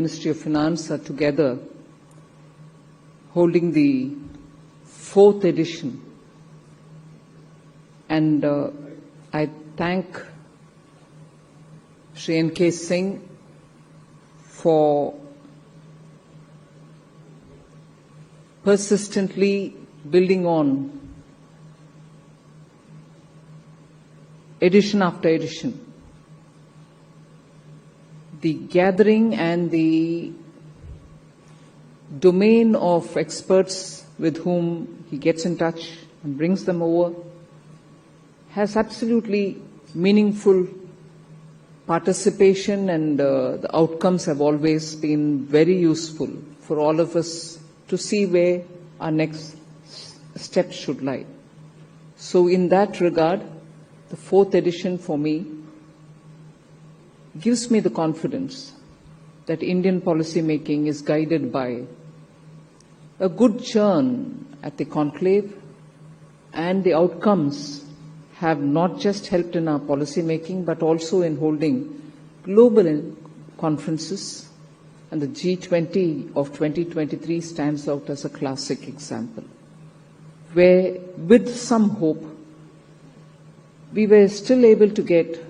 Ministry of Finance are together holding the 4th edition, and I thank Shri N.K. Singh for persistently building on edition after edition. The gathering and the domain of experts with whom he gets in touch and brings them over has absolutely meaningful participation, and the outcomes have always been very useful for all of us to see where our next steps should lie. So in that regard, the 4th edition for me gives me the confidence that Indian policy making is guided by a good churn at the conclave, and the outcomes have not just helped in our policy making but also in holding global conferences, and the G20 of 2023 stands out as a classic example, where with some hope we were still able to get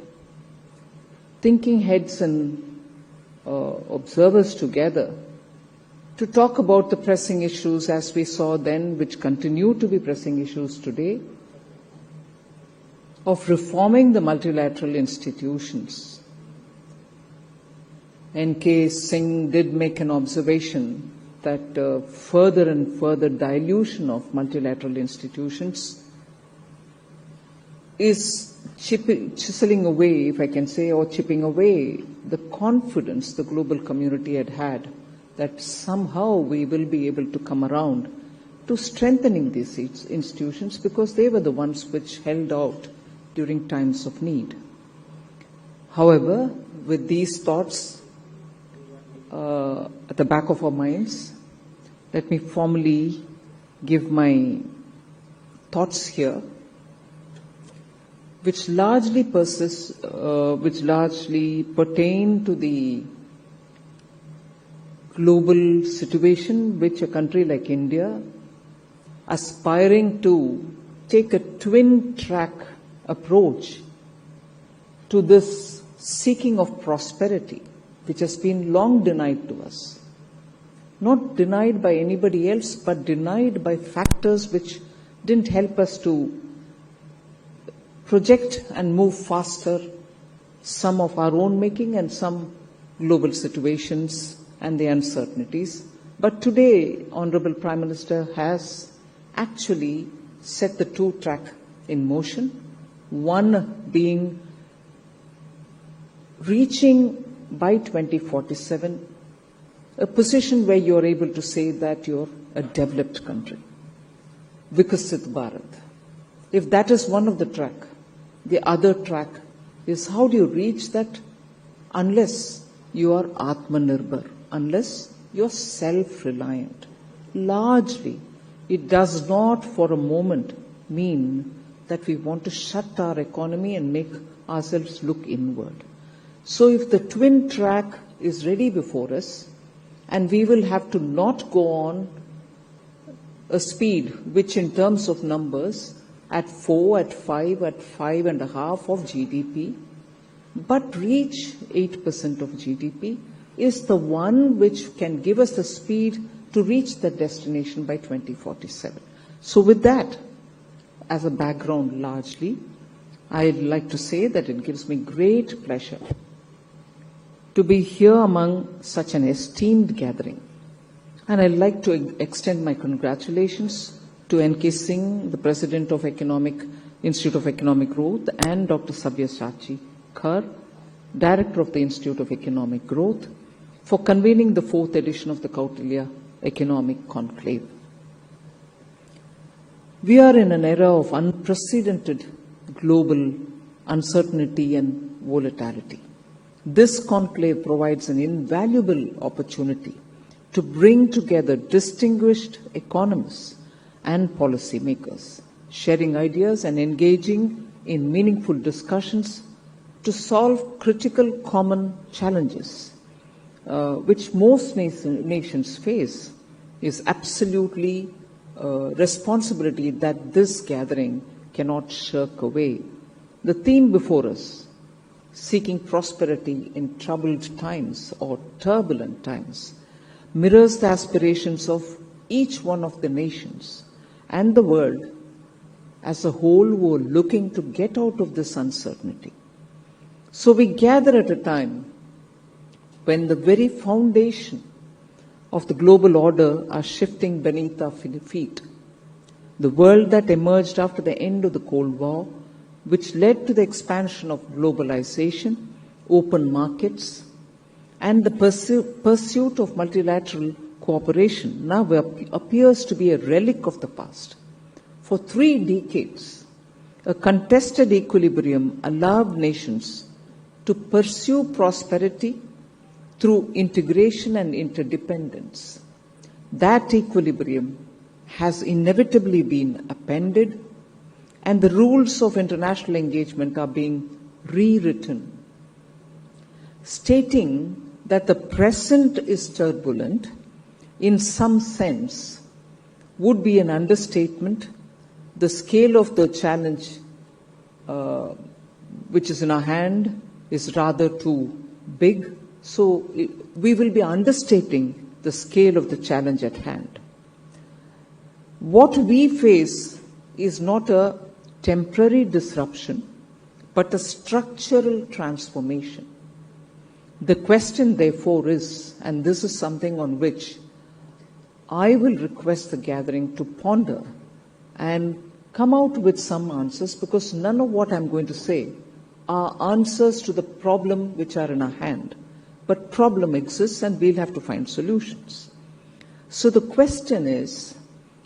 thinking heads and observers together to talk about the pressing issues as we saw then, which continue to be pressing issues today, of reforming the multilateral institutions. N.K. Singh did make an observation that further and further dilution of multilateral institutions is chiseling away, if I can say, or chipping away the confidence the global community had that somehow we will be able to come around to strengthening these institutions, because they were the ones which held out during times of need. However, with these thoughts at the back of our minds, let me formally give my thoughts here, which largely pertain to the global situation which a country like India, aspiring to take a twin-track approach to this seeking of prosperity, which has been long denied to us. Not denied by anybody else, but denied by factors which didn't help us to project and move faster, some of our own making and some global situations and the uncertainties. But today, Honorable Prime Minister has actually set the two-track in motion, one being reaching by 2047 a position where you're able to say that you're a developed country, Vikasit Bharat. If that is one of the track, the other track is how do you reach that unless you are Atmanirbhar, unless you're self-reliant. Largely, it does not for a moment mean that we want to shut our economy and make ourselves look inward. So if the twin track is ready before us, and we will have to not go on a speed which in terms of numbers at 4, at 5, at 5.5 of GDP, but reach 8% of GDP is the one which can give us the speed to reach the destination by 2047. So with that as a background largely, I'd like to say that it gives me great pleasure to be here among such an esteemed gathering. And I'd like to extend my congratulations to N.K. Singh, the President of Institute of Economic Growth, and Dr. Sabyasachi Khar, Director of the Institute of Economic Growth, for convening the 4th edition of the Kautilya Economic Conclave. We are in an era of unprecedented global uncertainty and volatility. This conclave provides an invaluable opportunity to bring together distinguished economists and policymakers, sharing ideas and engaging in meaningful discussions to solve critical common challenges which most nations face, is absolutely responsibility that this gathering cannot shirk away. The theme before us, seeking prosperity in troubled times or turbulent times, mirrors the aspirations of each one of the nations and the world as a whole who are looking to get out of this uncertainty. So we gather at a time when the very foundation of the global order are shifting beneath our feet. The world that emerged after the end of the Cold War, which led to the expansion of globalization, open markets, and the pursuit of multilateral cooperation, now appears to be a relic of the past. For 3 decades, a contested equilibrium allowed nations to pursue prosperity through integration and interdependence. That equilibrium has inevitably been upended, and the rules of international engagement are being rewritten, stating that the present is turbulent in some sense would be an understatement. The scale of the challenge which is in our hand is rather too big, so we will be understating the scale of the challenge at hand. What we face is not a temporary disruption, but a structural transformation. The question, therefore, is, and this is something on which I will request the gathering to ponder and come out with some answers, because none of what I'm going to say are answers to the problem which are in our hand. But problem exists and we'll have to find solutions. So the question is,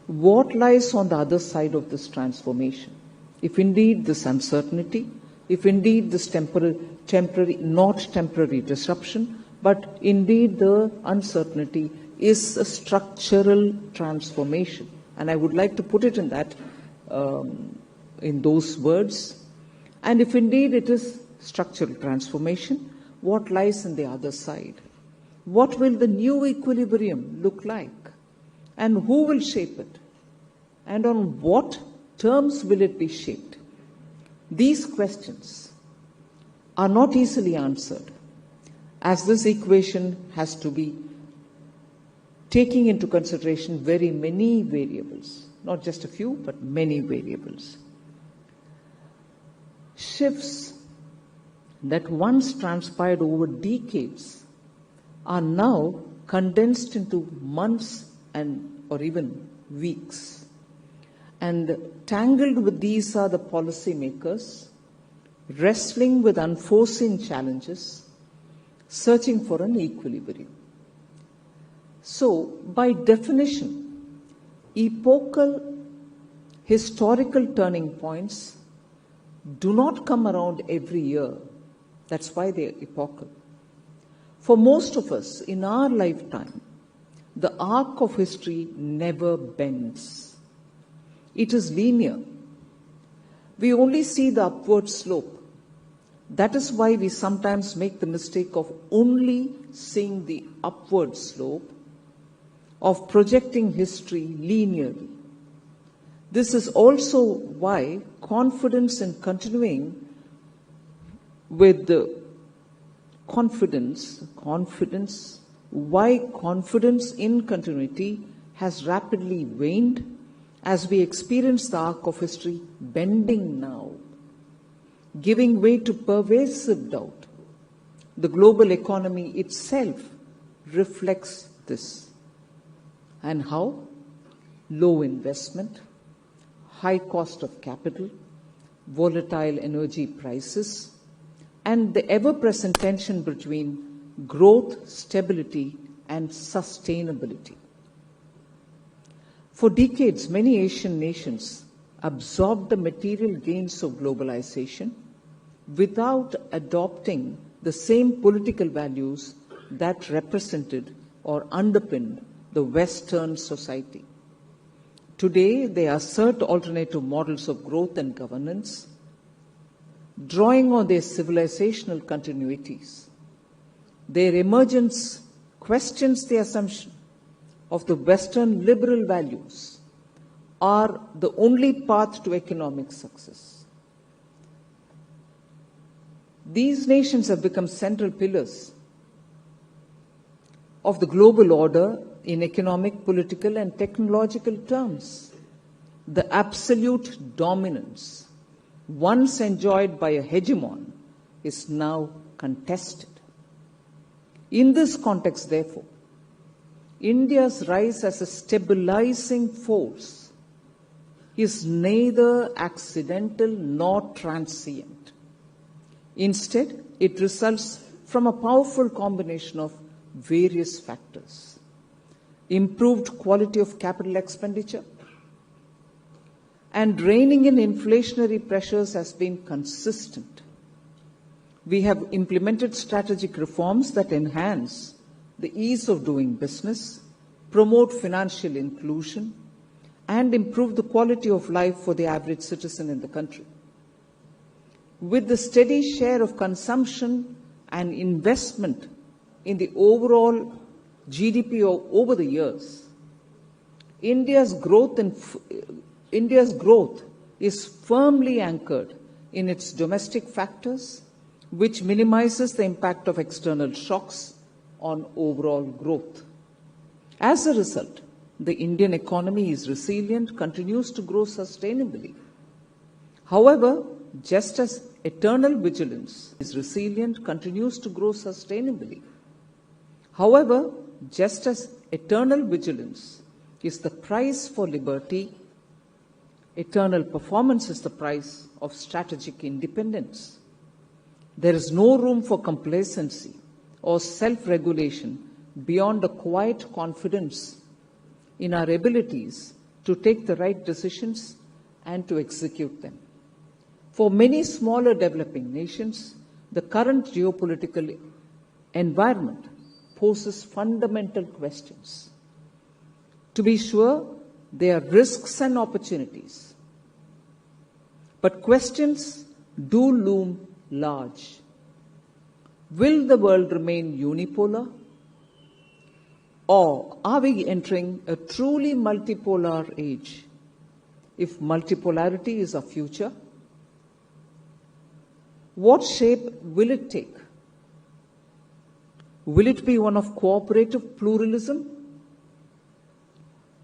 what lies on the other side of this transformation? If indeed this uncertainty, if indeed this not temporary disruption, but indeed the uncertainty is a structural transformation. And I would like to put it in that, in those words. And if indeed it is structural transformation, what lies in the other side? What will the new equilibrium look like? And who will shape it? And on what terms will it be shaped? These questions are not easily answered, as this equation has to be taking into consideration very many variables, not just a few, but many variables. Shifts that once transpired over decades are now condensed into months or even weeks. And tangled with these are the policymakers, wrestling with unforeseen challenges, searching for an equilibrium. So, by definition, epochal historical turning points do not come around every year. That's why they're epochal. For most of us, in our lifetime, the arc of history never bends. It is linear. We only see the upward slope. That is why we sometimes make the mistake of only seeing the upward slope, of projecting history linearly. This is also why confidence in continuing with the confidence in continuity has rapidly waned as we experience the arc of history bending now, giving way to pervasive doubt. The global economy itself reflects this. And how? Low investment, high cost of capital, volatile energy prices, and the ever-present tension between growth, stability, and sustainability. For decades, many Asian nations absorbed the material gains of globalization without adopting the same political values that represented or underpinned the Western society. Today, they assert alternative models of growth and governance, drawing on their civilizational continuities. Their emergence questions the assumption of the Western liberal values are the only path to economic success. These nations have become central pillars of the global order in economic, political, and technological terms. The absolute dominance once enjoyed by a hegemon is now contested. In this context, therefore, India's rise as a stabilizing force is neither accidental nor transient. Instead, it results from a powerful combination of various factors. Improved quality of capital expenditure and reining in inflationary pressures has been consistent. We have implemented strategic reforms that enhance the ease of doing business, promote financial inclusion, and improve the quality of life for the average citizen in the country. With the steady share of consumption and investment in the overall GDP over the years, India's growth is firmly anchored in its domestic factors, which minimizes the impact of external shocks on overall growth. As a result, the Indian economy is resilient, continues to grow sustainably. However, just as eternal vigilance is resilient, continues to grow sustainably. However, just as eternal vigilance is the price for liberty, eternal performance is the price of strategic independence. There is no room for complacency or self-regulation beyond a quiet confidence in our abilities to take the right decisions and to execute them. For many smaller developing nations, the current geopolitical environment poses fundamental questions. To be sure, there are risks and opportunities, but questions do loom large. Will the world remain unipolar? Or are we entering a truly multipolar age? If multipolarity is our future, what shape will it take? Will it be one of cooperative pluralism,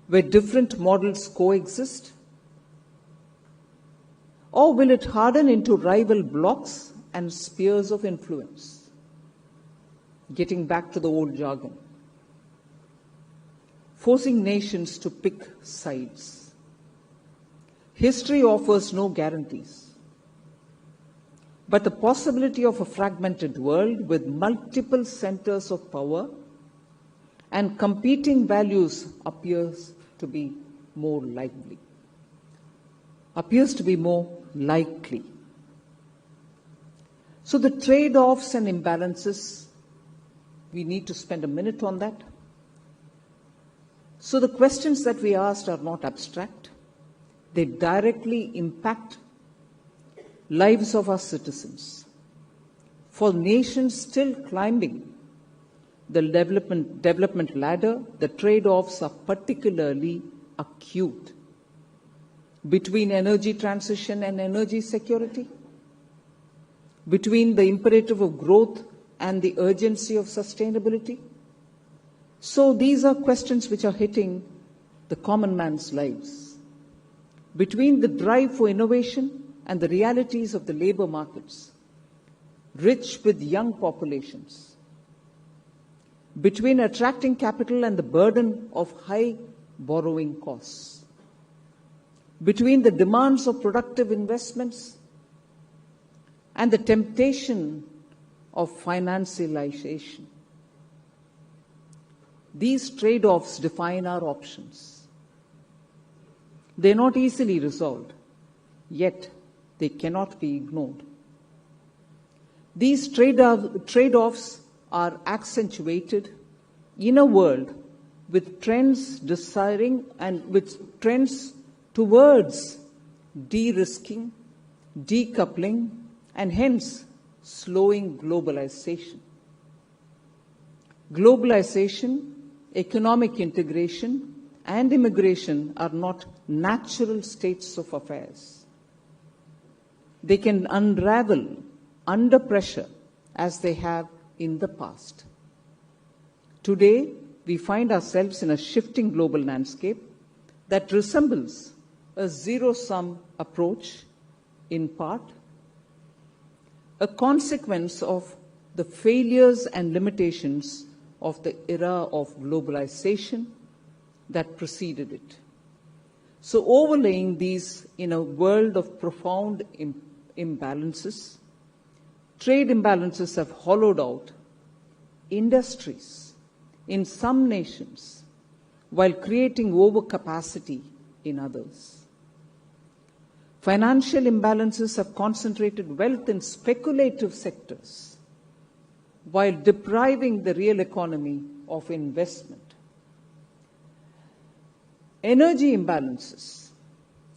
where different models coexist? Or will it harden into rival blocs and spheres of influence? Getting back to the old jargon, forcing nations to pick sides. History offers no guarantees, but the possibility of a fragmented world with multiple centers of power and competing values appears to be more likely. So the trade-offs and imbalances, we need to spend a minute on that. So the questions that we asked are not abstract. They directly impact lives of our citizens. For nations still climbing the development ladder, the trade-offs are particularly acute. Between energy transition and energy security, between the imperative of growth and the urgency of sustainability. So these are questions which are hitting the common man's lives. Between the drive for innovation and the realities of the labor markets, rich with young populations. Between attracting capital and the burden of high borrowing costs. Between the demands of productive investments and the temptation of financialization. These trade-offs define our options. They're not easily resolved, yet they cannot be ignored. These trade-offs are accentuated in a world with trends towards de-risking, decoupling, and hence slowing globalization. Globalization, economic integration, and immigration are not natural states of affairs. They can unravel under pressure as they have in the past. Today, we find ourselves in a shifting global landscape that resembles a zero-sum approach, in part, a consequence of the failures and limitations of the era of globalization that preceded it. So overlaying these in a world of profound imbalances, trade imbalances have hollowed out industries in some nations while creating overcapacity in others. Financial imbalances have concentrated wealth in speculative sectors while depriving the real economy of investment. Energy imbalances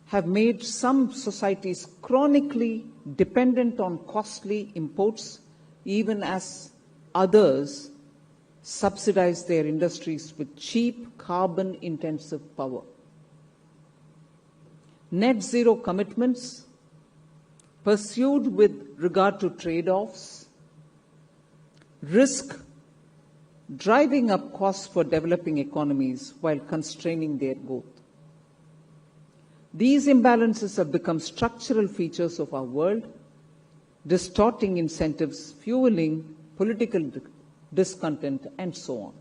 have made some societies chronically dependent on costly imports, even as others subsidize their industries with cheap, carbon-intensive power. Net zero commitments pursued with regard to trade-offs risk driving up costs for developing economies while constraining their growth. These imbalances have become structural features of our world, distorting incentives, fueling political discontent, and so on.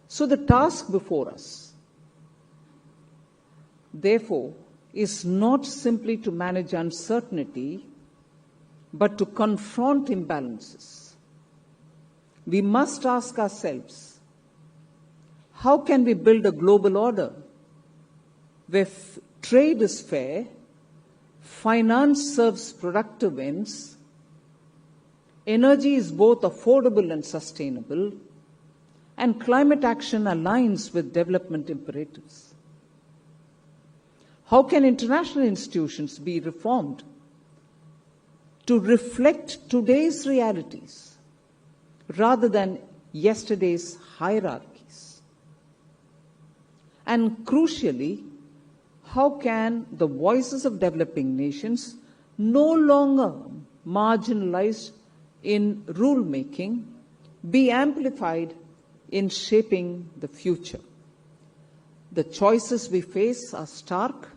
So the task before us, therefore, is not simply to manage uncertainty, but to confront imbalances. We must ask ourselves, how can we build a global order where trade is fair, finance serves productive ends, energy is both affordable and sustainable, and climate action aligns with development imperatives? How can international institutions be reformed to reflect today's realities rather than yesterday's hierarchies? And crucially, how can the voices of developing nations, no longer marginalized in rulemaking, be amplified in shaping the future? The choices we face are stark,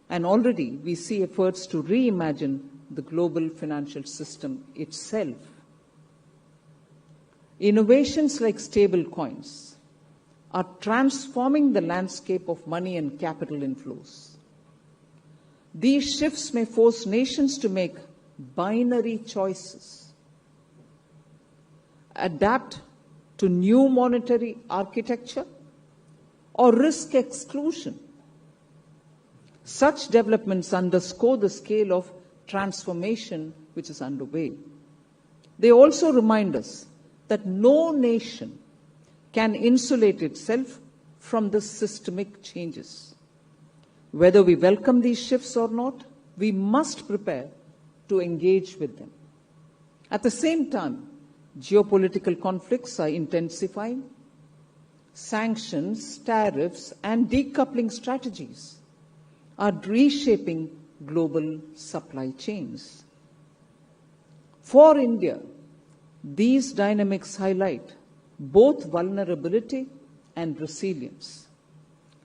and already we see efforts to reimagine the global financial system itself. Innovations like stable coins are transforming the landscape of money and capital inflows. These shifts may force nations to make binary choices, adapt to new monetary architecture, or risk exclusion. Such developments underscore the scale of transformation which is underway. They also remind us that no nation can insulate itself from the systemic changes. Whether we welcome these shifts or not, we must prepare to engage with them. At the same time, geopolitical conflicts are intensifying. Sanctions, tariffs, and decoupling strategies are reshaping global supply chains. For India, these dynamics highlight both vulnerability and resilience.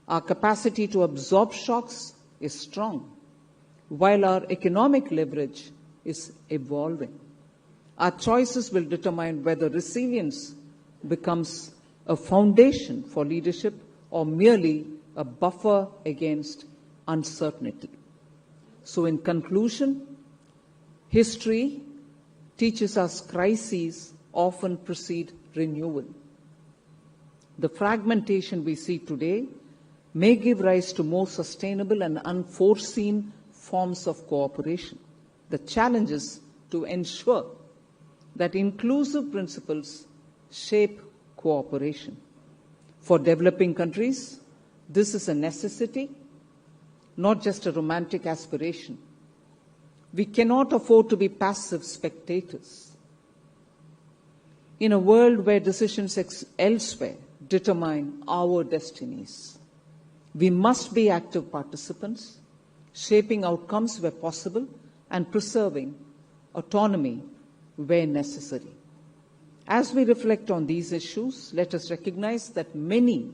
Our capacity to absorb shocks is strong, while our economic leverage is evolving. Our choices will determine whether resilience becomes a foundation for leadership or merely a buffer against uncertainty. So in conclusion, history teaches us crises often precede renewal. The fragmentation we see today may give rise to more sustainable and unforeseen forms of cooperation. The challenge is to ensure that inclusive principles shape cooperation. For developing countries, this is a necessity, not just a romantic aspiration. We cannot afford to be passive spectators. in a world where decisions elsewhere determine our destinies. We must be active participants, shaping outcomes where possible and preserving autonomy where necessary. As we reflect on these issues, let us recognize that many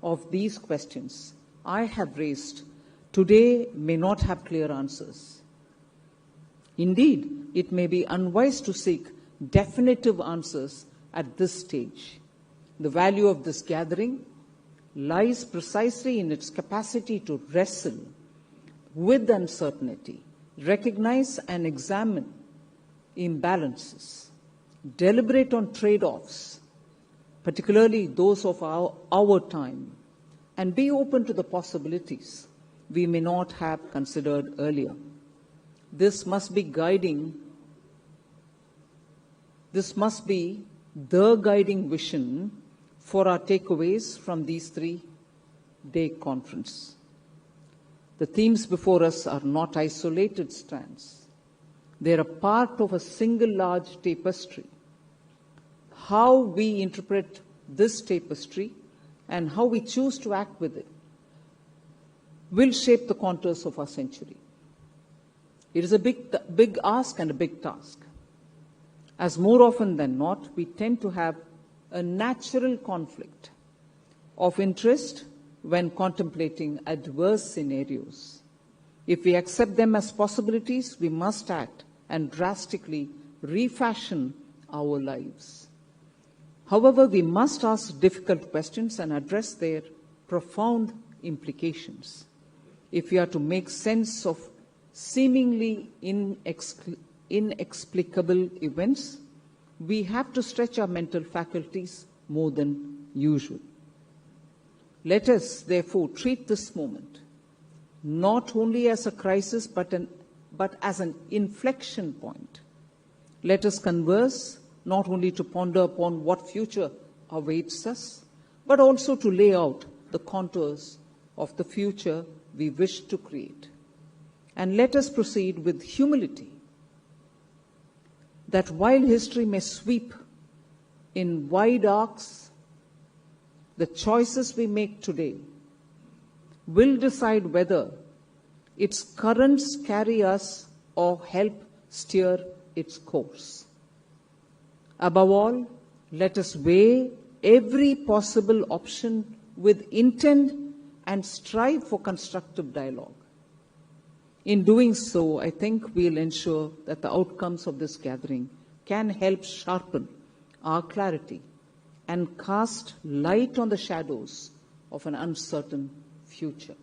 of these questions I have raised today may not have clear answers. Indeed, it may be unwise to seek definitive answers at this stage. The value of this gathering lies precisely in its capacity to wrestle with uncertainty, recognize and examine imbalances, deliberate on trade-offs, particularly those of our time, and be open to the possibilities we may not have considered earlier. This must be the guiding vision for our takeaways from these 3-day conference. The themes before us are not isolated strands. They are a part of a single large tapestry. How we interpret this tapestry and how we choose to act with it will shape the contours of our century. It is a big ask and a big task. As more often than not, we tend to have a natural conflict of interest when contemplating adverse scenarios. If we accept them as possibilities, we must act and drastically refashion our lives. However, we must ask difficult questions and address their profound implications. If we are to make sense of seemingly inexplicable events, we have to stretch our mental faculties more than usual. Let us, therefore, treat this moment not only as a crisis but as an inflection point. Let us converse not only to ponder upon what future awaits us, but also to lay out the contours of the future we wish to create. And let us proceed with humility, that while history may sweep in wide arcs, the choices we make today will decide whether its currents carry us or help steer its course. Above all, let us weigh every possible option with intent and strive for constructive dialogue. In doing so, I think we'll ensure that the outcomes of this gathering can help sharpen our clarity and cast light on the shadows of an uncertain future.